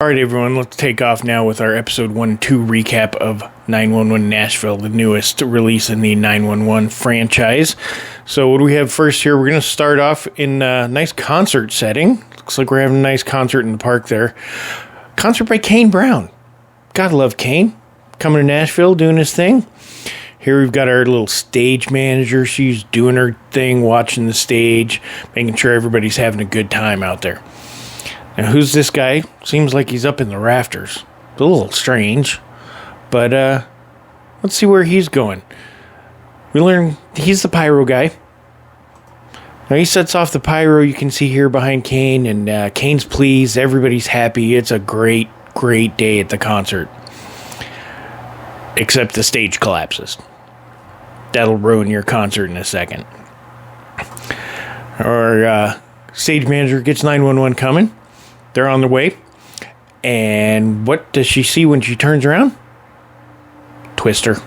All right, everyone, let's take off now with our episode 1 and 2 recap of 911 Nashville, the newest release in the 911 franchise. So what do we have first here? We're going to start off in a nice concert setting. Looks like we're having a nice concert in the park there. Concert by Kane Brown. Gotta love Kane. Coming to Nashville, doing his thing. Here we've got our little stage manager. She's doing her thing, watching the stage, making sure everybody's having a good time out there. Now, who's this guy? Seems like he's up in the rafters. It's a little strange. But, let's see where he's going. We learn he's the pyro guy. Now, he sets off the pyro you can see here behind Kane, and Kane's pleased. Everybody's happy. It's a great, great day at the concert. Except the stage collapses. That'll ruin your concert in a second. Our stage manager gets 911 coming. They're on their way. And what does she see when she turns around? Twister.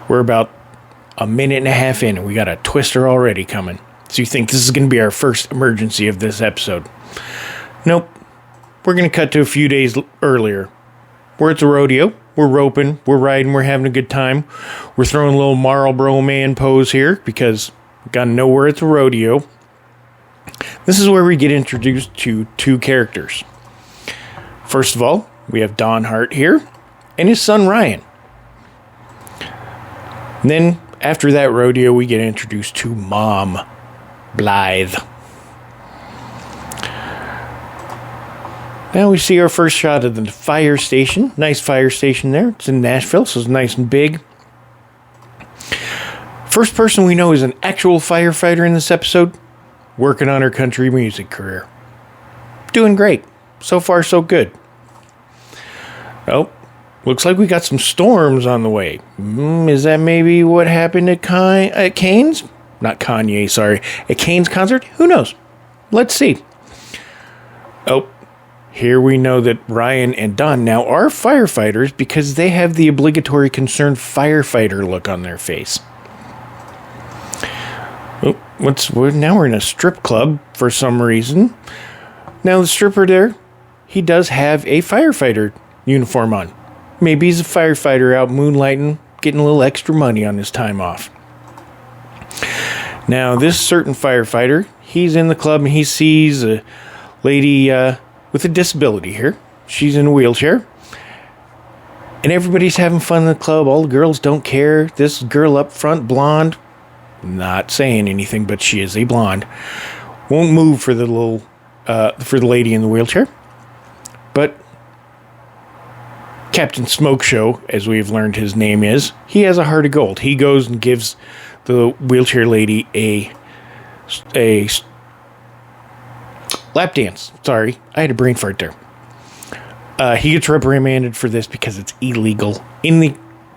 We're about a minute and a half in, and we got a twister already coming. So you think this is going to be our first emergency of this episode. Nope. We're going to cut to a few days earlier. We're at the rodeo. We're roping. We're riding. We're having a good time. We're throwing a little Marlboro Man pose here because we got to know we're at the rodeo. This is where we get introduced to two characters. First of all, we have Don Hart here and his son Ryan. And then after that rodeo, we get introduced to Mom Blythe. Now we see our first shot of the fire station. Nice fire station there. It's in Nashville, so it's nice and big. First person we know is an actual firefighter in this episode, working on her country music career. Doing great. So far, so good. Oh, looks like we got some storms on the way. Is that maybe what happened at Kane's? Not Kanye, sorry. At Kane's concert? Who knows? Let's see. Oh, here we know that Ryan and Don now are firefighters because they have the obligatory concerned firefighter look on their face. Oh, now we're in a strip club for some reason. Now the stripper there, he does have a firefighter uniform on. Maybe he's a firefighter out moonlighting, getting a little extra money on his time off. Now this certain firefighter, he's in the club and he sees a lady with a disability here. She's in a wheelchair. And everybody's having fun in the club. All the girls don't care. This girl up front, blonde, not saying anything, but she is a blonde. Won't move for the lady in the wheelchair. But Captain Smoke Show, as we've learned his name is, he has a heart of gold. He goes and gives the wheelchair lady a lap dance. Sorry, I had a brain fart there. He gets reprimanded for this because it's illegal in the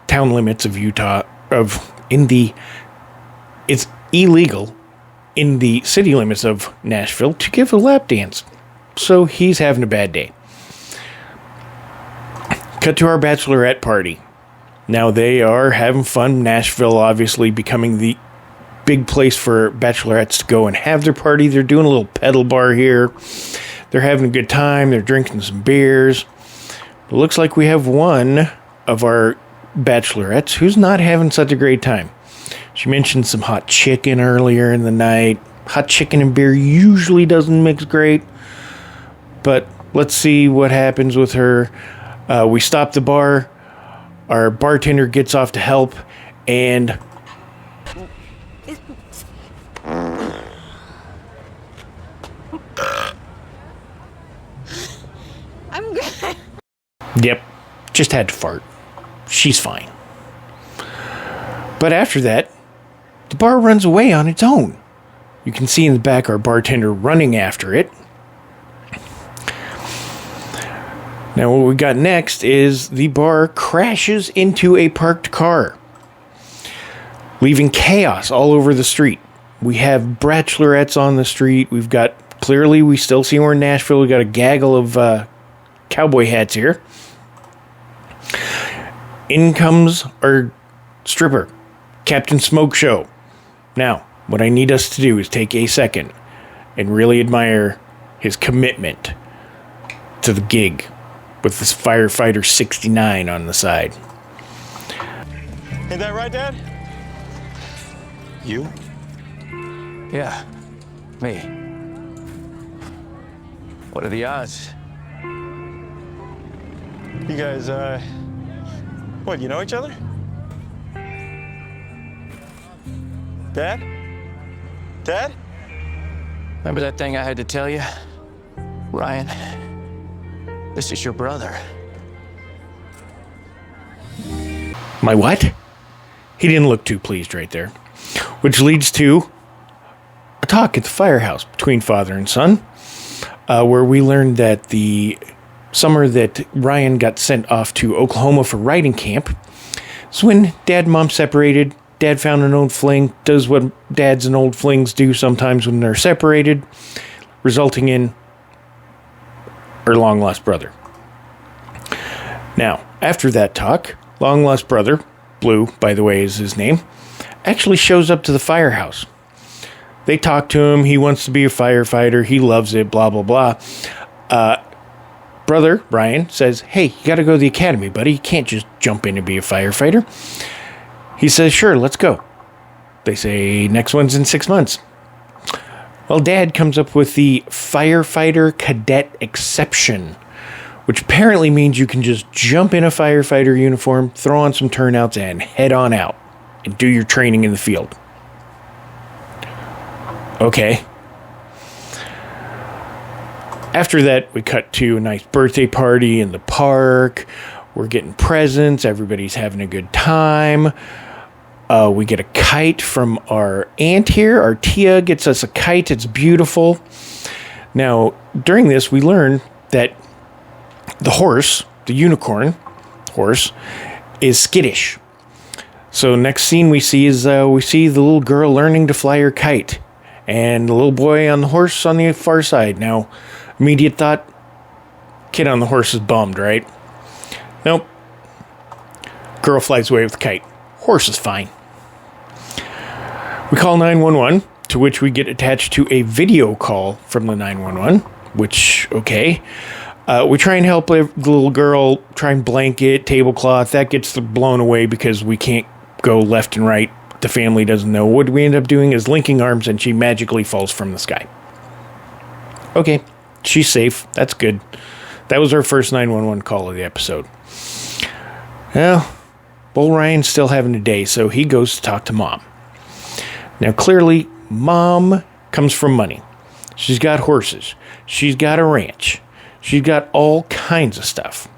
town limits of Utah. It's illegal in the city limits of Nashville to give a lap dance. So he's having a bad day. Cut to our bachelorette party. Now they are having fun. Nashville obviously becoming the big place for bachelorettes to go and have their party. They're doing a little pedal bar here. They're having a good time. They're drinking some beers. It looks like we have one of our bachelorettes who's not having such a great time. She mentioned some hot chicken earlier in the night. Hot chicken and beer usually doesn't mix great. But let's see what happens with her. We stop the bar. Our bartender gets off to help. And I'm good. Yep, just had to fart. She's fine. But after that, the bar runs away on its own. You can see in the back our bartender running after it. Now what we got next is the bar crashes into a parked car, leaving chaos all over the street. We have bachelorettes on the street. We still see we're in Nashville. We got a gaggle of cowboy hats here. In comes our stripper, Captain Smoke Show. Now, what I need us to do is take a second and really admire his commitment to the gig with this firefighter 69 on the side. Ain't that right, Dad? You? Yeah, me. What are the odds? You guys, what, you know each other? Dad? Dad? Remember that thing I had to tell you? Ryan, this is your brother. My what? He didn't look too pleased right there. Which leads to a talk at the firehouse between father and son, where we learned that the summer that Ryan got sent off to Oklahoma for riding camp is when Dad and Mom separated. Dad found an old fling, does what dads and old flings do sometimes when they're separated, resulting in her long-lost brother. Now, after that talk, long-lost brother, Blue, by the way, is his name, actually shows up to the firehouse. They talk to him. He wants to be a firefighter. He loves it, blah, blah, blah. Brother, Ryan, says, hey, you got to go to the academy, buddy. You can't just jump in and be a firefighter. He says, sure, let's go. They say, next one's in 6 months. Well, Dad comes up with the firefighter cadet exception, which apparently means you can just jump in a firefighter uniform, throw on some turnouts, and head on out and do your training in the field. Okay. After that, we cut to a nice birthday party in the park. We're getting presents. Everybody's having a good time. We get a kite from our aunt here. Our Tia gets us a kite. It's beautiful. Now, during this, we learn that the horse, the unicorn horse, is skittish. So next scene we see is we see the little girl learning to fly her kite. And the little boy on the horse on the far side. Now, immediate thought, kid on the horse is bummed, right? Nope. Girl flies away with the kite. Horse is fine. We call 911, to which we get attached to a video call from the 911, which, okay. We try and help the little girl, try and blanket, tablecloth. That gets blown away because we can't go left and right. The family doesn't know. What we end up doing is linking arms and she magically falls from the sky. Okay, she's safe. That's good. That was our first 911 call of the episode. Well, Bull Ryan's still having a day, so he goes to talk to Mom. Now, clearly, Mom comes from money. She's got horses. She's got a ranch. She's got all kinds of stuff.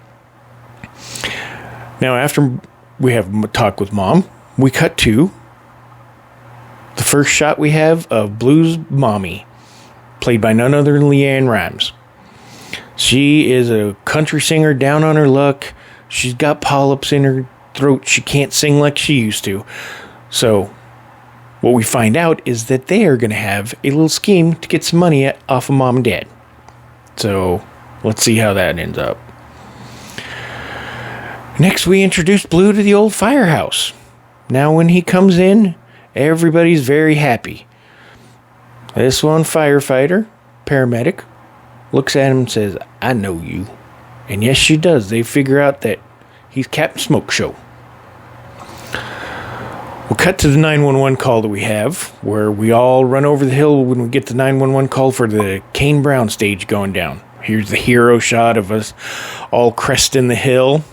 Now, after we have a talk with Mom, we cut to the first shot we have of Blue's mommy, played by none other than Leanne Rimes. She is a country singer down on her luck. She's got polyps in her throat. She can't sing like she used to. So, what we find out is that they are going to have a little scheme to get some money off of Mom and Dad. So, let's see how that ends up. Next, we introduce Blue to the old firehouse. Now, when he comes in, everybody's very happy. This one firefighter, paramedic, looks at him and says, I know you. And yes, she does. They figure out that he's Captain Smoke Show. We'll cut to the 911 call that we have, where we all run over the hill when we get the 911 call for the Kane Brown stage going down. Here's the hero shot of us all cresting the hill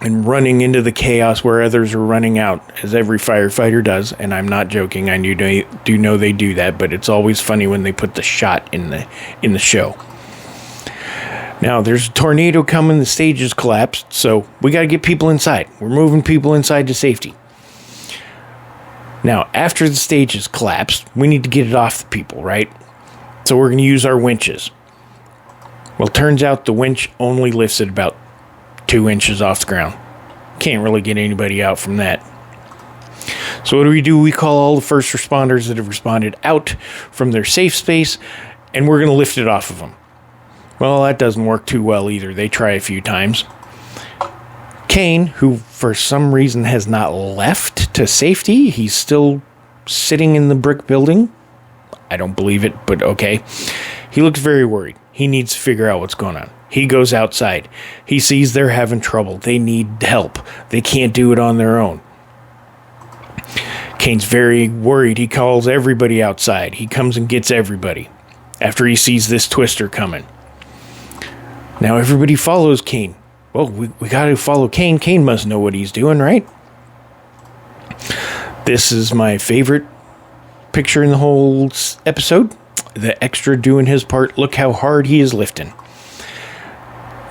and running into the chaos where others are running out, as every firefighter does. And I'm not joking. I do know they do that, but it's always funny when they put the shot in the show. Now, there's a tornado coming. The stage is collapsed, so we got to get people inside. We're moving people inside to safety. Now, after the stage is collapsed, we need to get it off the people, right? So we're going to use our winches. Well, turns out the winch only lifts it about 2 inches off the ground. Can't really get anybody out from that. So what do? We call all the first responders that have responded out from their safe space, and we're going to lift it off of them. Well, that doesn't work too well either. They try a few times. Kane, who for some reason has not left to safety, he's still sitting in the brick building. I don't believe it, but okay. He looks very worried. He needs to figure out what's going on. He goes outside. He sees they're having trouble. They need help. They can't do it on their own. Kane's very worried. He calls everybody outside. He comes and gets everybody after he sees this twister coming. Now everybody follows Kane. Well, we got to follow Kane. Kane must know what he's doing, right? This is my favorite picture in the whole episode. The extra doing his part. Look how hard he is lifting.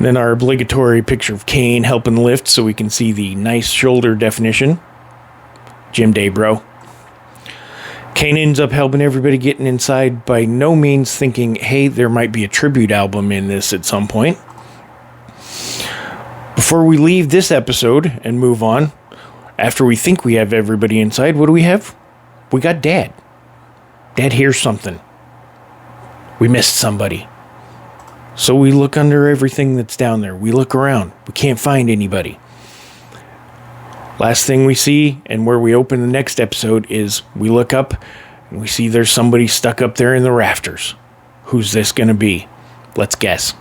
Then our obligatory picture of Kane helping lift so we can see the nice shoulder definition. Gym day, bro. Kane ends up helping everybody getting inside, by no means thinking, hey, there might be a tribute album in this at some point. Before we leave this episode and move on, after we think we have everybody inside, what do we have? We got Dad. Dad hears something. We missed somebody. So we look under everything that's down there. We look around. We can't find anybody. Last thing we see, and where we open the next episode, is we look up and we see there's somebody stuck up there in the rafters. Who's this going to be? Let's guess.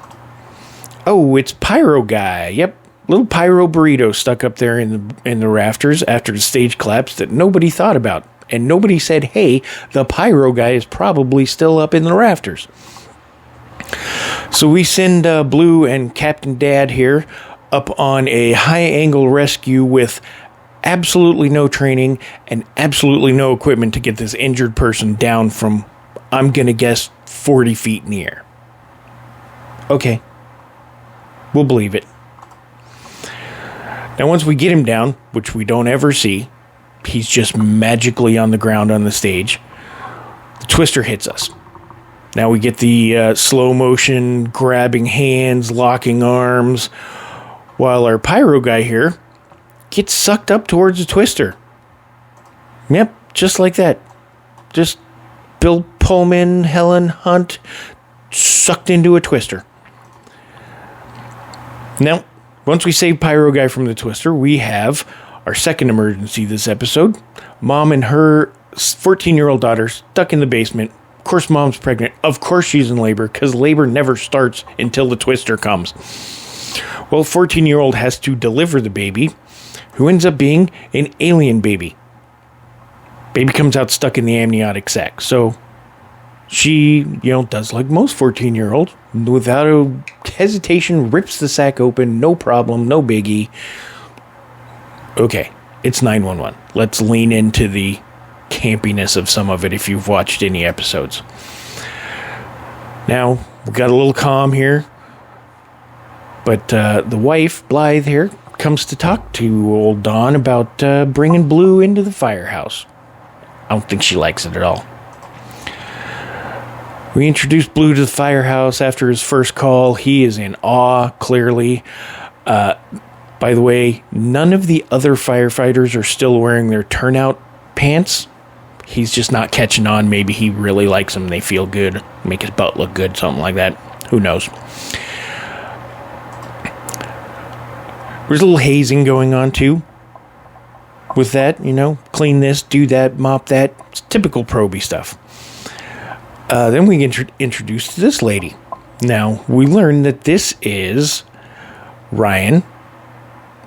Oh, it's Pyro Guy. Yep. Little Pyro Burrito stuck up there in the rafters after the stage collapse that nobody thought about. And nobody said, hey, the Pyro Guy is probably still up in the rafters. So we send Blue and Captain Dad here up on a high-angle rescue with absolutely no training and absolutely no equipment to get this injured person down from, I'm going to guess, 40 feet in the air. Okay. We'll believe it. Now, once we get him down, which we don't ever see, he's just magically on the ground on the stage, the twister hits us. Now we get the slow motion, grabbing hands, locking arms, while our Pyro Guy here gets sucked up towards the twister. Yep, just like that. Just Bill Pullman, Helen Hunt, sucked into a twister. Now, once we save Pyro Guy from the twister, we have our second emergency this episode. Mom and her 14-year-old daughter stuck in the basement. Of course, Mom's pregnant. Of course, she's in labor, because labor never starts until the twister comes. Well, 14-year-old has to deliver the baby, who ends up being an alien baby. Baby comes out stuck in the amniotic sac. So she, does like most 14-year-olds, without a hesitation, rips the sac open. No problem, no biggie. Okay, it's 911. Let's lean into the campiness of some of it if you've watched any episodes. Now, we got a little calm here, but the wife, Blythe here, comes to talk to old Dawn about bringing Blue into the firehouse. I don't think she likes it at all. We introduce Blue to the firehouse after his first call. He is in awe, clearly. By the way, none of the other firefighters are still wearing their turnout pants. He's just not catching on. Maybe he really likes them. They feel good. Make his butt look good. Something like that. Who knows? There's a little hazing going on, too. With that, clean this, do that, mop that. It's typical proby stuff. Then we get introduced to this lady. Now, we learn that this is Ryan,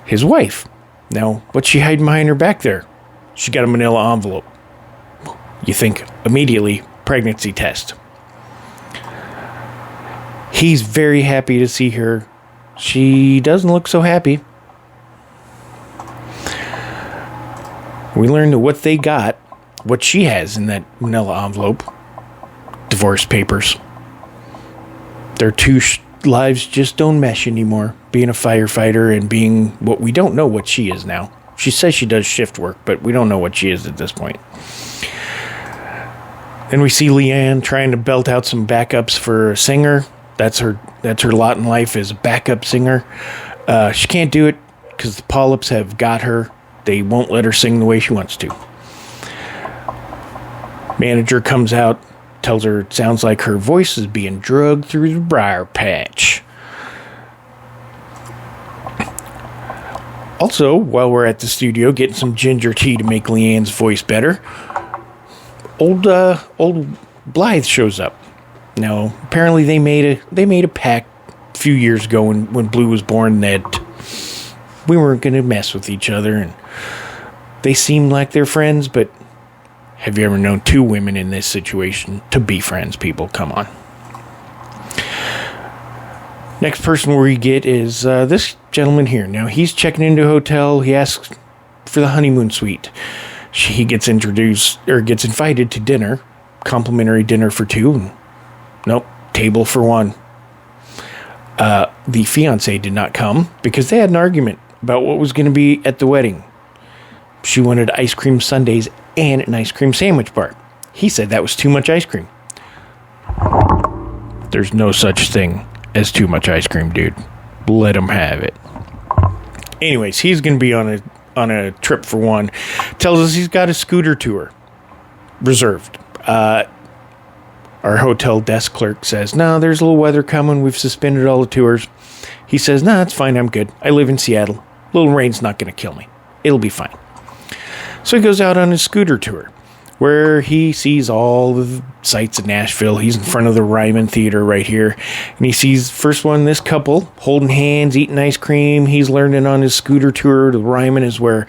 his wife. Now, what's she hiding behind her back there? She got a manila envelope. You think immediately pregnancy test. He's very happy to see her. She doesn't look so happy. We learn that what they got, what she has in that manila envelope, divorce papers. Their two lives just don't mesh anymore. Being a firefighter and being what we don't know what she is now. She says she does shift work, but we don't know what she is at this point. Then we see Leanne trying to belt out some backups for a singer. That's her lot in life, is a backup singer. She can't do it because the polyps have got her. They won't let her sing the way she wants to. Manager comes out, tells her it sounds like her voice is being drugged through the briar patch. Also, while we're at the studio getting some ginger tea to make Leanne's voice better, old Blythe shows up. Now, apparently they made a pact few years ago when Blue was born that we weren't going to mess with each other, and they seemed like they're friends, but have you ever known two women in this situation to be friends, people? Come on. Next person we get is this gentleman here. Now, he's checking into a hotel. He asks for the honeymoon suite. He gets invited to dinner, complimentary dinner for two. And nope, table for one. The fiancé did not come because they had an argument about what was going to be at the wedding. She wanted ice cream sundaes and an ice cream sandwich bar. He said that was too much ice cream. There's no such thing as too much ice cream, dude. Let him have it. Anyways, he's going to be on a trip for one. Tells us he's got a scooter tour reserved. Our hotel desk clerk says, no, there's a little weather coming. We've suspended all the tours. He says, no, it's fine. I'm good. I live in Seattle. A little rain's not going to kill me. It'll be fine. So he goes out on his scooter tour where he sees all the sights of Nashville. He's in front of the Ryman Theater right here. And he sees, first one, this couple holding hands, eating ice cream. He's learning on his scooter tour. The Ryman is where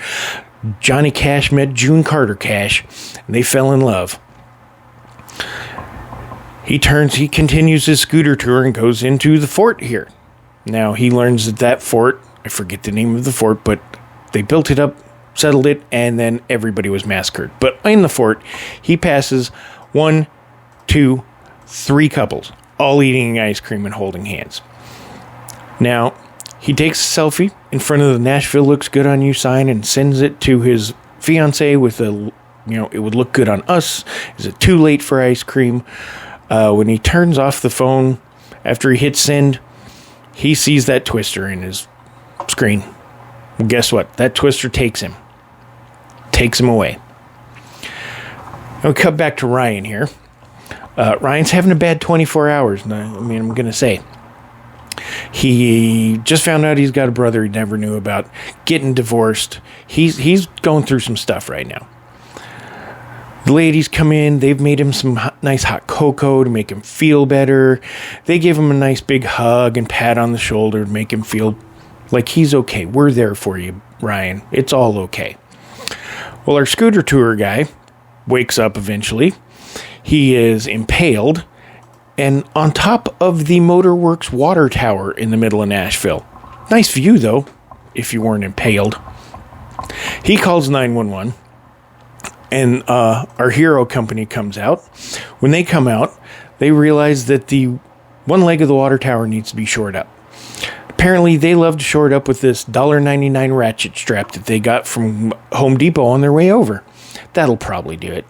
Johnny Cash met June Carter Cash, and they fell in love. He continues his scooter tour and goes into the fort here. Now, he learns that fort, I forget the name of the fort, but they built it up, settled it, and then everybody was massacred. But in the fort, he passes 1, 2, 3 couples, all eating ice cream and holding hands. Now, he takes a selfie in front of the Nashville Looks Good on You sign and sends it to his fiancée with it would look good on us. Is it too late for ice cream? When he turns off the phone after he hits send, he sees that twister in his screen. Well, guess what? That twister takes him away. Now we cut back to Ryan here. Ryan's having a bad 24 hours. I'm going to say. He just found out he's got a brother he never knew about, getting divorced. He's going through some stuff right now. The ladies come in. They've made him some nice hot cocoa to make him feel better. They give him a nice big hug and pat on the shoulder to make him feel like he's okay. We're there for you, Ryan. It's all okay. Well, our scooter tour guy wakes up eventually. He is impaled and on top of the Motorworks water tower in the middle of Nashville. Nice view, though, if you weren't impaled. He calls 911. And our hero company comes out. When they come out, they realize that the one leg of the water tower needs to be shored up. Apparently, they love to shore it up with this $1.99 ratchet strap that they got from Home Depot on their way over. That'll probably do it.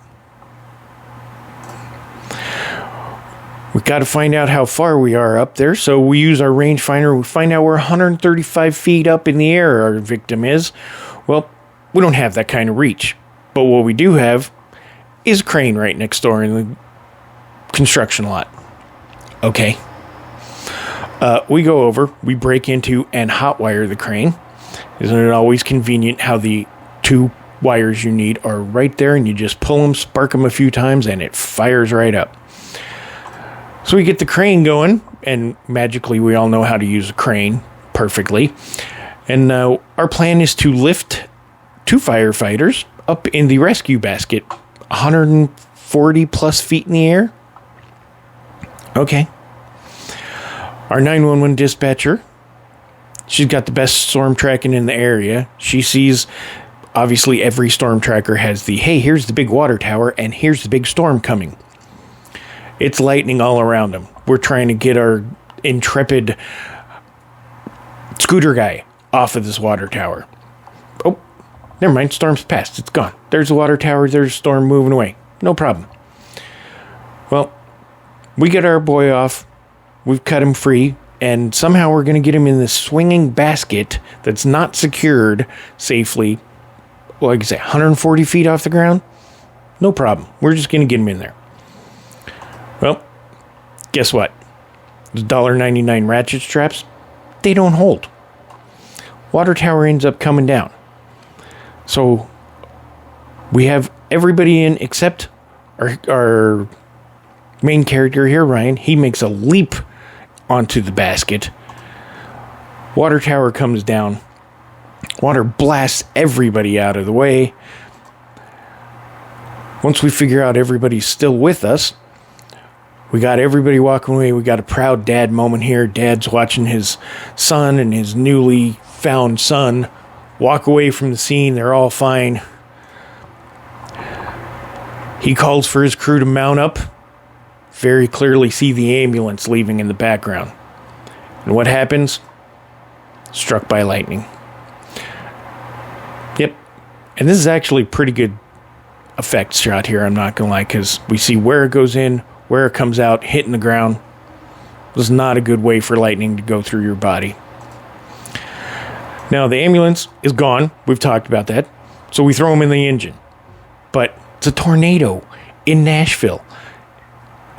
We've got to find out how far we are up there, so we use our rangefinder. We find out we're 135 feet up in the air, our victim is. Well, we don't have that kind of reach. But what we do have is a crane right next door in the construction lot. Okay. We go over, we break into and hotwire the crane. Isn't it always convenient how the 2 wires you need are right there and you just pull them, spark them a few times, and it fires right up. So we get the crane going, and magically we all know how to use a crane perfectly. And our plan is to lift 2 firefighters up in the rescue basket, 140 plus feet in the air. Okay. Our 911 dispatcher, she's got the best storm tracking in the area. She sees, obviously every storm tracker has the, hey, here's the big water tower and here's the big storm coming. It's lightning all around them. We're trying to get our intrepid scooter guy off of this water tower. Oh, never mind, storm's passed. It's gone. There's the water tower. There's a storm moving away. No problem. Well, we get our boy off. We've cut him free. And somehow we're going to get him in this swinging basket that's not secured safely. Well, like I say, 140 feet off the ground. No problem. We're just going to get him in there. Well, guess what? The $1.99 ratchet straps, they don't hold. Water tower ends up coming down. So we have everybody in except our main character here, Ryan. He makes a leap onto the basket Water tower comes down. Water blasts everybody out of the way. Once we figure out everybody's still with us, we got everybody walking away. We got a proud dad moment here. Dad's watching his son and his newly found son walk away from the scene. They're all fine. He calls for his crew to mount up. Very clearly see the ambulance leaving in the background. And what happens? Struck by lightning. Yep. And this is actually pretty good effect shot here, I'm not going to lie, because we see where it goes in, where it comes out, hitting the ground. This is not a good way for lightning to go through your body. Now, the ambulance is gone. We've talked about that. So we throw him in the engine. But it's a tornado in Nashville.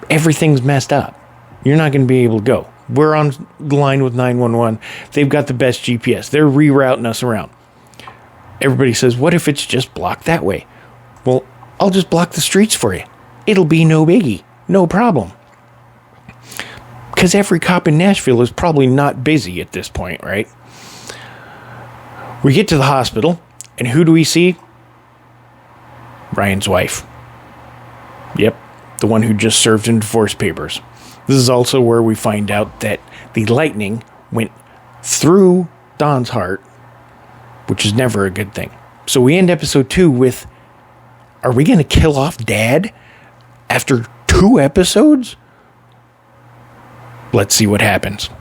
Everything's messed up. You're not going to be able to go. We're on the line with 911. They've got the best GPS. They're rerouting us around. Everybody says, what if it's just blocked that way? Well, I'll just block the streets for you. It'll be no biggie. No problem. Because every cop in Nashville is probably not busy at this point, right? We get to the hospital, and who do we see? Ryan's wife. Yep, the one who just served in divorce papers. This is also where we find out that the lightning went through Don's heart, which is never a good thing. So we end episode 2 with, are we going to kill off Dad after 2 episodes? Let's see what happens.